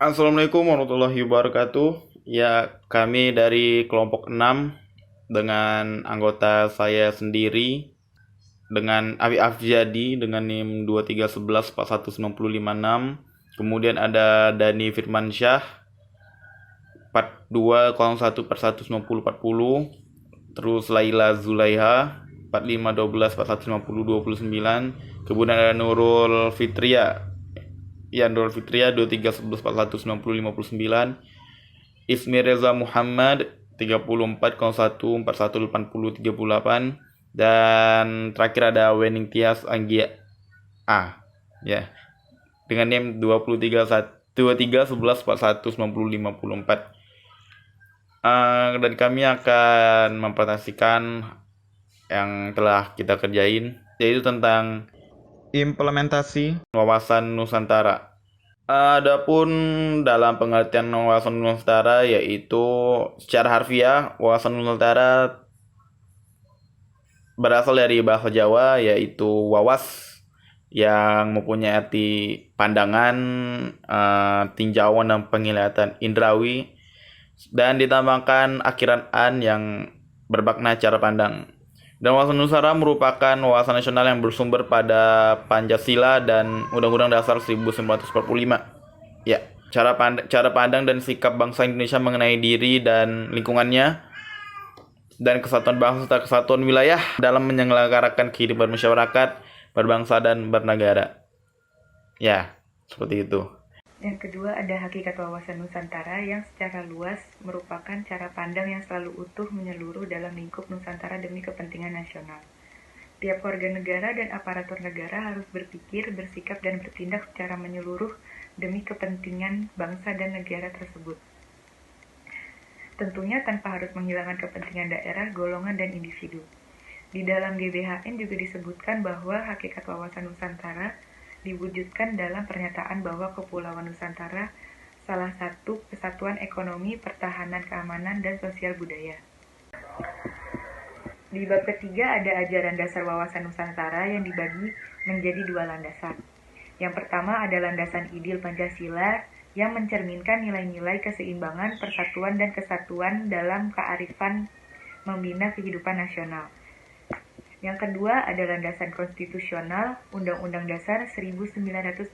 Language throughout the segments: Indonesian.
Assalamualaikum warahmatullahi wabarakatuh. Ya, kami dari kelompok 6 dengan anggota saya sendiri dengan Afi Afjadi dengan NIM 2311419056. Kemudian ada Dani Firmansyah 4201 Terus Laila Zulaiha 4512415029. Kemudian ada Nurul Fitria, ya Nurul Fitria 2311419059. Ismi Reza Muhammad 3401418038. Dan terakhir ada Wening Tias Anggia A, ya, dengan NIM 2311419054. Dan kami akan mempresentasikan yang telah kita kerjain, yaitu tentang implementasi wawasan Nusantara. Adapun dalam pengertian wawasan Nusantara, yaitu secara harfiah wawasan Nusantara berasal dari bahasa Jawa, yaitu wawas, yang mempunyai arti pandangan, tinjauan dan penglihatan indrawi, dan ditambahkan akhiran an yang bermakna cara pandang. Dan wawasan Nusantara merupakan wawasan nasional yang bersumber pada Pancasila dan Undang-Undang Dasar 1945. Ya, cara pandang dan sikap bangsa Indonesia mengenai diri dan lingkungannya, dan kesatuan bangsa serta kesatuan wilayah dalam menyelenggarakan kehidupan masyarakat, berbangsa dan bernegara. Ya, seperti itu. Yang kedua ada hakikat wawasan Nusantara yang secara luas merupakan cara pandang yang selalu utuh menyeluruh dalam lingkup Nusantara demi kepentingan nasional. Tiap warga negara dan aparatur negara harus berpikir, bersikap, dan bertindak secara menyeluruh demi kepentingan bangsa dan negara tersebut. Tentunya tanpa harus menghilangkan kepentingan daerah, golongan, dan individu. Di dalam GBHN juga disebutkan bahwa hakikat wawasan Nusantara diwujudkan dalam pernyataan bahwa Kepulauan Nusantara salah satu kesatuan ekonomi, pertahanan, keamanan, dan sosial budaya. Di bab ketiga ada ajaran dasar wawasan Nusantara yang dibagi menjadi dua landasan. Yang pertama ada landasan Idil Pancasila yang mencerminkan nilai-nilai keseimbangan, persatuan, dan kesatuan dalam kearifan membina kehidupan nasional. Yang kedua ada landasan konstitusional Undang-Undang Dasar 1945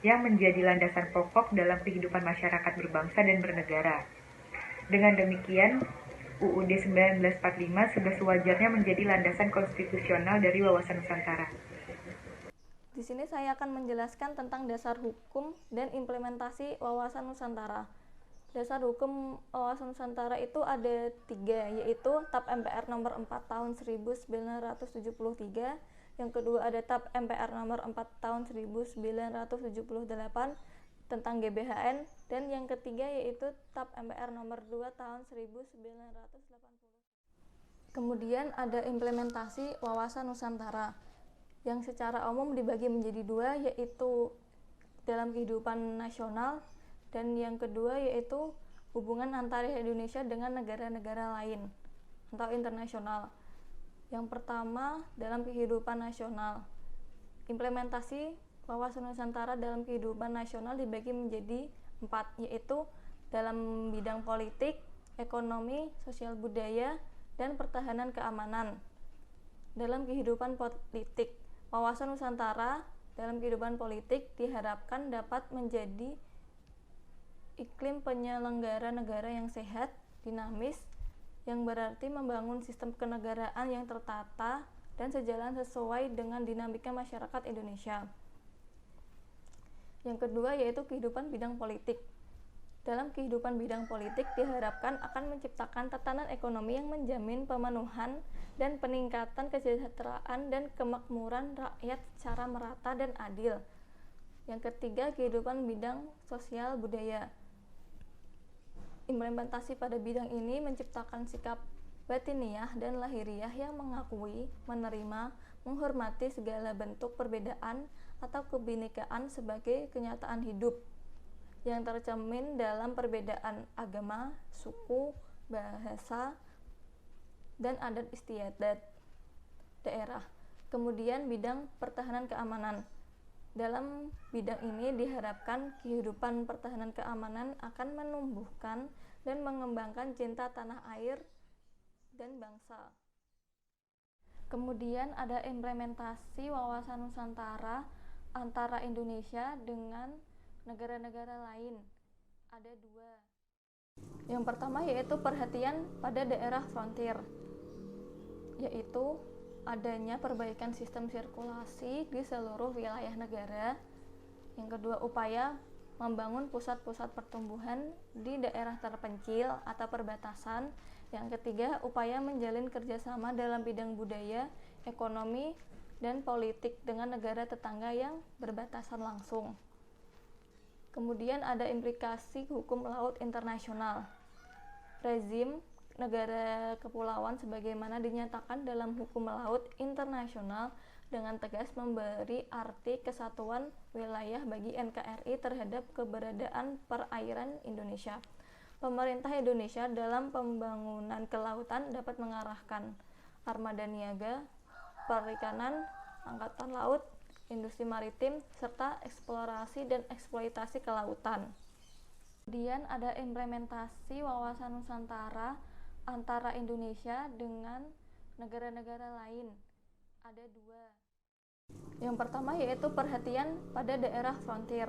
yang menjadi landasan pokok dalam kehidupan masyarakat berbangsa dan bernegara. Dengan demikian, UUD 1945 sudah sewajarnya menjadi landasan konstitusional dari wawasan Nusantara. Di sini saya akan menjelaskan tentang dasar hukum dan implementasi wawasan Nusantara. Dasar hukum wawasan Nusantara itu ada 3, yaitu TAP MPR nomor 4 tahun 1973, yang kedua ada TAP MPR nomor 4 tahun 1978 tentang GBHN, dan yang ketiga yaitu TAP MPR nomor 2 tahun 1980. Kemudian ada implementasi wawasan Nusantara yang secara umum dibagi menjadi 2, yaitu dalam kehidupan nasional, dan yang kedua yaitu hubungan antara Indonesia dengan negara-negara lain atau internasional. Yang pertama dalam kehidupan nasional. Implementasi wawasan Nusantara dalam kehidupan nasional dibagi menjadi 4, yaitu dalam bidang politik, ekonomi, sosial budaya, dan pertahanan keamanan. Dalam kehidupan politik, wawasan Nusantara dalam kehidupan politik diharapkan dapat menjadi iklim penyelenggara negara yang sehat, dinamis, yang berarti membangun sistem kenegaraan yang tertata dan sejalan sesuai dengan dinamika masyarakat Indonesia. Yang kedua yaitu kehidupan bidang politik. Dalam kehidupan bidang politik diharapkan akan menciptakan tatanan ekonomi yang menjamin pemenuhan dan peningkatan kesejahteraan dan kemakmuran rakyat secara merata dan adil. Yang ketiga, kehidupan bidang sosial budaya. Implementasi pada bidang ini menciptakan sikap batiniah dan lahiriah yang mengakui, menerima, menghormati segala bentuk perbedaan atau kebinekaan sebagai kenyataan hidup yang tercermin dalam perbedaan agama, suku, bahasa, dan adat istiadat daerah. Kemudian bidang pertahanan keamanan. Dalam bidang ini diharapkan kehidupan pertahanan keamanan akan menumbuhkan dan mengembangkan cinta tanah air dan bangsa. Kemudian ada implementasi wawasan Nusantara antara Indonesia dengan negara-negara lain. Ada dua. Yang pertama yaitu perhatian pada daerah frontier, yaitu adanya perbaikan sistem sirkulasi di seluruh wilayah negara. Yang kedua, upaya membangun pusat-pusat pertumbuhan di daerah terpencil atau perbatasan. Yang ketiga, upaya menjalin kerjasama dalam bidang budaya, ekonomi, dan politik dengan negara tetangga yang berbatasan langsung. Kemudian ada implikasi hukum laut internasional. Rezim negara kepulauan sebagaimana dinyatakan dalam hukum laut internasional dengan tegas memberi arti kesatuan wilayah bagi NKRI terhadap keberadaan perairan Indonesia. Pemerintah Indonesia dalam pembangunan kelautan dapat mengarahkan armada niaga, perikanan, angkatan laut, industri maritim, serta eksplorasi dan eksploitasi kelautan. Kemudian ada implementasi wawasan Nusantara antara Indonesia dengan negara-negara lain. Ada dua. Yang pertama yaitu perhatian pada daerah frontier,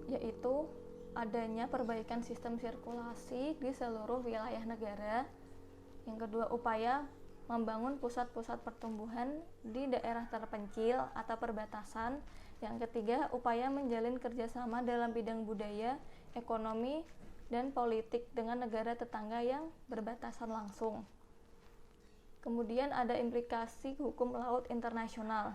yaitu adanya perbaikan sistem sirkulasi di seluruh wilayah negara. Yang kedua, upaya membangun pusat-pusat pertumbuhan di daerah terpencil atau perbatasan. Yang ketiga, upaya menjalin kerjasama dalam bidang budaya, ekonomi, dan politik dengan negara tetangga yang berbatasan langsung. Kemudian ada implikasi hukum laut internasional.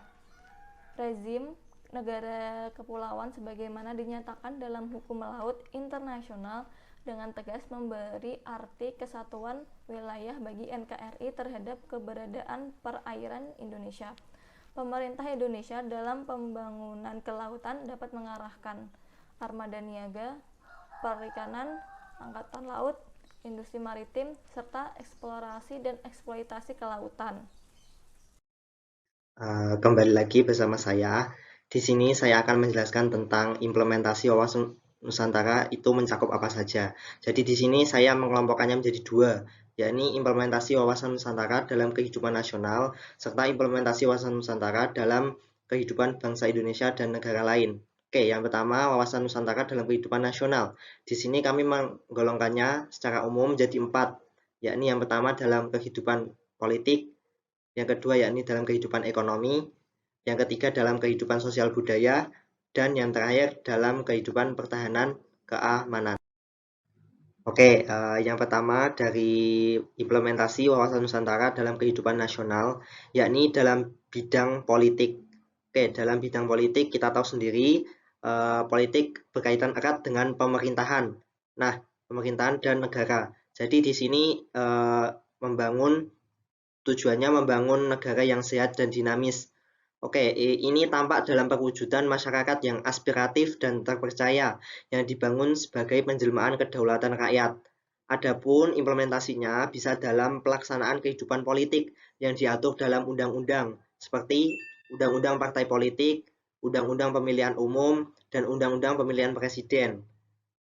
Rezim negara kepulauan sebagaimana dinyatakan dalam hukum laut internasional dengan tegas memberi arti kesatuan wilayah bagi NKRI terhadap keberadaan perairan Indonesia. Pemerintah Indonesia dalam pembangunan kelautan dapat mengarahkan armada niaga, perikanan, angkatan laut, industri maritim, serta eksplorasi dan eksploitasi kelautan. Kembali lagi bersama saya. Di sini saya akan menjelaskan tentang implementasi wawasan Nusantara itu mencakup apa saja. Jadi di sini saya mengelompokkannya menjadi dua, yakni implementasi wawasan Nusantara dalam kehidupan nasional serta implementasi wawasan Nusantara dalam kehidupan bangsa Indonesia dan negara lain. Oke, yang pertama wawasan Nusantara dalam kehidupan nasional. Di sini kami menggolongkannya secara umum menjadi 4, yakni yang pertama dalam kehidupan politik, yang kedua yakni dalam kehidupan ekonomi, yang ketiga dalam kehidupan sosial budaya, dan yang terakhir dalam kehidupan pertahanan keamanan. Oke, yang pertama dari implementasi wawasan Nusantara dalam kehidupan nasional, yakni dalam bidang politik. Oke, dalam bidang politik kita tahu sendiri, politik berkaitan erat dengan pemerintahan. Nah, pemerintahan dan negara. Jadi di sini tujuannya membangun negara yang sehat dan dinamis. Oke, ini tampak dalam perwujudan masyarakat yang aspiratif dan terpercaya yang dibangun sebagai penjelmaan kedaulatan rakyat. Adapun implementasinya bisa dalam pelaksanaan kehidupan politik yang diatur dalam undang-undang seperti Undang-Undang Partai Politik, Undang-Undang Pemilihan Umum, dan Undang-Undang Pemilihan Presiden.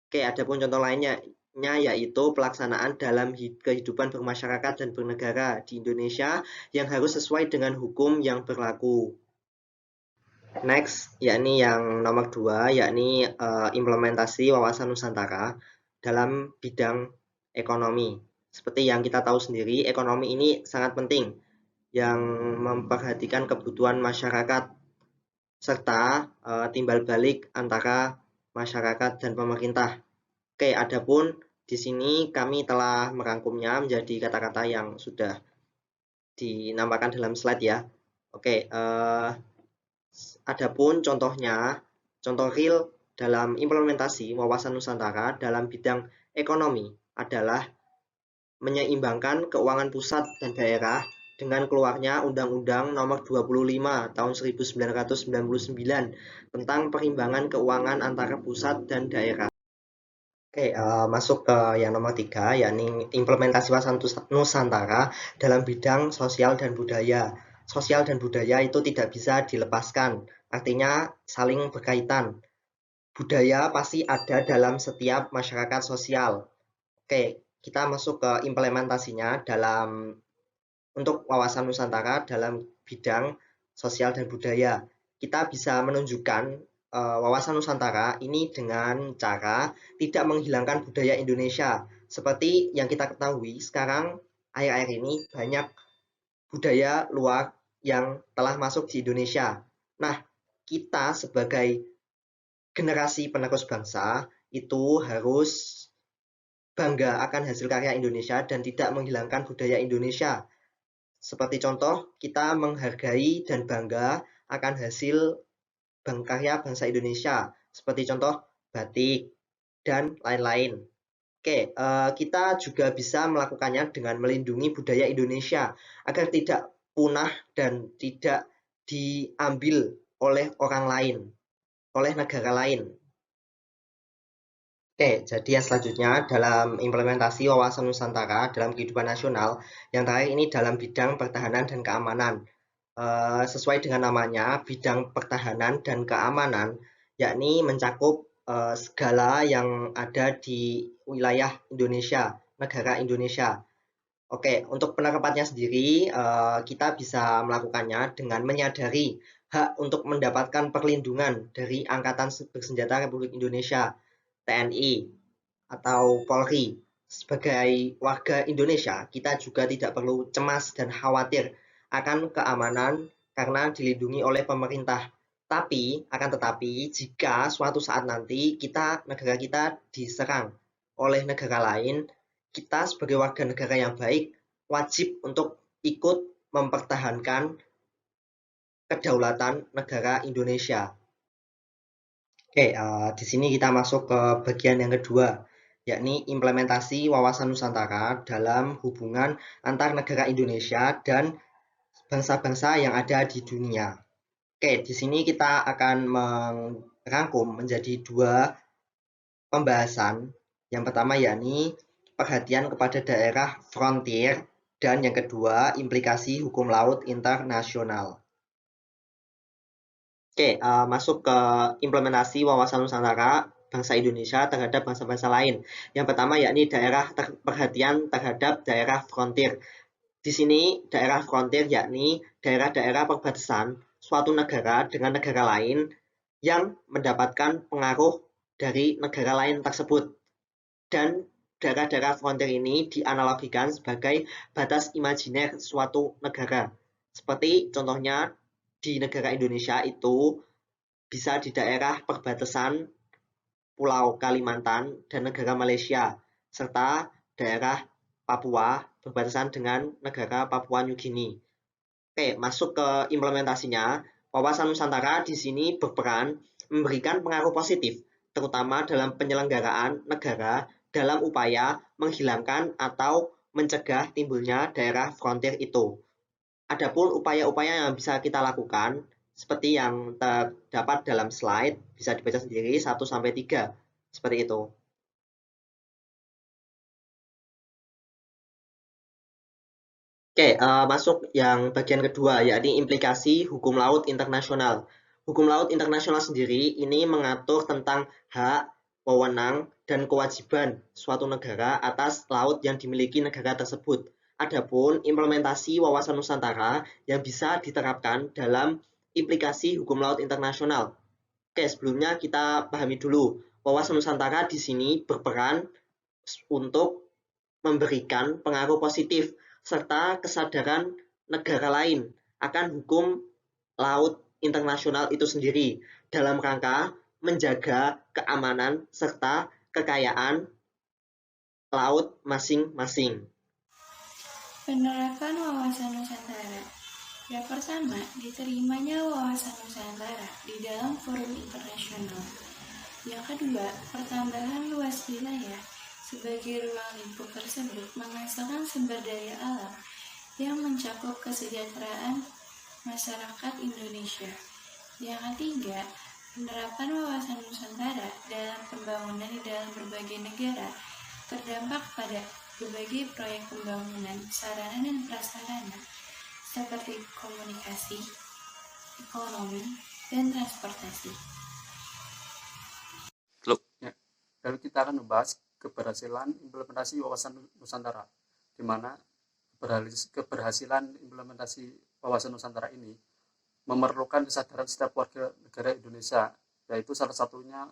Oke, adapun contoh lainnya yaitu pelaksanaan dalam kehidupan bermasyarakat dan bernegara di Indonesia yang harus sesuai dengan hukum yang berlaku. Next, yakni yang nomor 2, yakni implementasi wawasan Nusantara dalam bidang ekonomi. Seperti yang kita tahu sendiri, ekonomi ini sangat penting yang memperhatikan kebutuhan masyarakat serta timbal balik antara masyarakat dan pemerintah. Oke, adapun di sini kami telah merangkumnya menjadi kata-kata yang sudah dinampakkan dalam slide ya. Oke, adapun contohnya, contoh real dalam implementasi wawasan Nusantara dalam bidang ekonomi adalah menyeimbangkan keuangan pusat dan daerah dengan keluarnya Undang-Undang Nomor 25 Tahun 1999 tentang perimbangan keuangan antara pusat dan daerah. Oke, masuk ke yang nomor 3, yakni implementasi wawasan Nusantara dalam bidang sosial dan budaya. sosial dan budaya itu tidak bisa dilepaskan, artinya saling berkaitan. Budaya pasti ada dalam setiap masyarakat sosial. Oke, kita masuk ke implementasinya untuk wawasan Nusantara dalam bidang sosial dan budaya. Kita bisa menunjukkan wawasan Nusantara ini dengan cara tidak menghilangkan budaya Indonesia. Seperti yang kita ketahui, sekarang akhir-akhir ini banyak budaya luar yang telah masuk di Indonesia. Nah, kita sebagai generasi penerus bangsa itu harus bangga akan hasil karya Indonesia dan tidak menghilangkan budaya Indonesia. Seperti contoh, kita menghargai dan bangga akan hasil karya bangsa Indonesia. Seperti contoh, batik, dan lain-lain. Oke, kita juga bisa melakukannya dengan melindungi budaya Indonesia agar tidak punah dan tidak diambil oleh orang lain, oleh negara lain. Oke, jadi yang selanjutnya dalam implementasi wawasan Nusantara dalam kehidupan nasional, yang terakhir ini dalam bidang pertahanan dan keamanan. Sesuai dengan namanya, bidang pertahanan dan keamanan, yakni mencakup segala yang ada di wilayah Indonesia, negara Indonesia. Oke, untuk penerapannya sendiri, kita bisa melakukannya dengan menyadari hak untuk mendapatkan perlindungan dari Angkatan Bersenjata Republik Indonesia, TNI, atau Polri. Sebagai warga Indonesia, kita juga tidak perlu cemas dan khawatir akan keamanan karena dilindungi oleh pemerintah. Akan tetapi, jika suatu saat nanti negara kita diserang oleh negara lain, kita sebagai warga negara yang baik wajib untuk ikut mempertahankan kedaulatan negara Indonesia. Oke, di sini kita masuk ke bagian yang kedua, yakni implementasi wawasan Nusantara dalam hubungan antar negara Indonesia dan bangsa-bangsa yang ada di dunia. Oke, di sini kita akan merangkum menjadi dua pembahasan. Yang pertama yakni perhatian kepada daerah frontier dan yang kedua implikasi hukum laut internasional. Oke, masuk ke implementasi wawasan Nusantara bangsa Indonesia terhadap bangsa-bangsa lain. Yang pertama yakni perhatian terhadap daerah frontier. Di sini daerah frontier yakni daerah-daerah perbatasan suatu negara dengan negara lain yang mendapatkan pengaruh dari negara lain tersebut. Dan daerah-daerah frontier ini dianalogikan sebagai batas imajiner suatu negara. Seperti contohnya di negara Indonesia itu bisa di daerah perbatasan Pulau Kalimantan dan negara Malaysia, serta daerah Papua berbatasan dengan negara Papua New Guinea. Oke, masuk ke implementasinya. Wawasan Nusantara di sini berperan memberikan pengaruh positif, terutama dalam penyelenggaraan negara dalam upaya menghilangkan atau mencegah timbulnya daerah frontier itu. Adapun upaya-upaya yang bisa kita lakukan, seperti yang terdapat dalam slide, bisa dibaca sendiri 1-3, seperti itu. Oke, masuk yang bagian kedua, yakni implikasi hukum laut internasional. Hukum laut internasional sendiri ini mengatur tentang hak, wewenang, dan kewajiban suatu negara atas laut yang dimiliki negara tersebut. Adapun implementasi wawasan Nusantara yang bisa diterapkan dalam implikasi hukum laut internasional. Oke, sebelumnya kita pahami dulu. Wawasan Nusantara di sini berperan untuk memberikan pengaruh positif serta kesadaran negara lain akan hukum laut internasional itu sendiri dalam rangka menjaga keamanan serta kekayaan laut masing-masing. Penerapan wawasan Nusantara. Yang pertama, diterimanya wawasan Nusantara di dalam forum internasional. Yang kedua, pertambahan luas wilayah sebagai ruang lingkup tersebut menghasilkan sumber daya alam yang mencakup kesejahteraan masyarakat Indonesia. Yang ketiga, penerapan wawasan Nusantara dalam pembangunan di dalam berbagai negara terdampak pada berbagai proyek pembangunan sarana dan prasarana seperti komunikasi, ekonomi, dan transportasi. Lalu kita akan membahas keberhasilan implementasi wawasan Nusantara, di mana keberhasilan implementasi wawasan Nusantara ini memerlukan kesadaran setiap warga negara Indonesia, yaitu salah satunya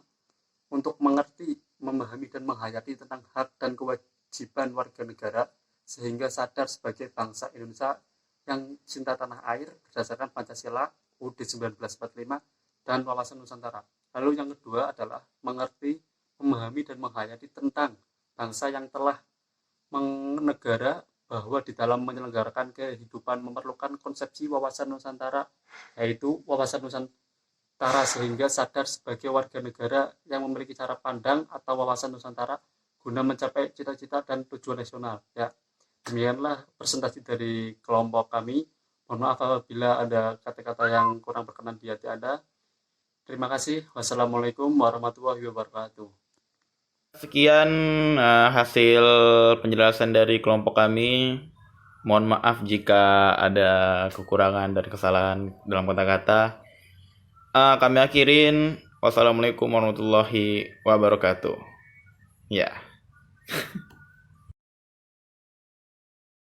untuk mengerti, memahami, dan menghayati tentang hak dan kewajiban warga negara, sehingga sadar sebagai bangsa Indonesia yang cinta tanah air berdasarkan Pancasila UUD 1945 dan wawasan Nusantara. Lalu yang kedua adalah mengerti, memahami, dan menghayati tentang bangsa yang telah menegara, bahwa di dalam menyelenggarakan kehidupan memerlukan konsepsi wawasan Nusantara, yaitu wawasan Nusantara, sehingga sadar sebagai warga negara yang memiliki cara pandang atau wawasan Nusantara guna mencapai cita-cita dan tujuan nasional. Ya, demikianlah presentasi dari kelompok kami. Mohon maaf apabila ada kata-kata yang kurang berkenan di hati Anda. Terima kasih. Wassalamualaikum warahmatullahi wabarakatuh. Sekian hasil penjelasan dari kelompok kami. Mohon maaf jika ada kekurangan dan kesalahan dalam kata-kata. Kami akhirin. Wassalamualaikum warahmatullahi wabarakatuh. Ya.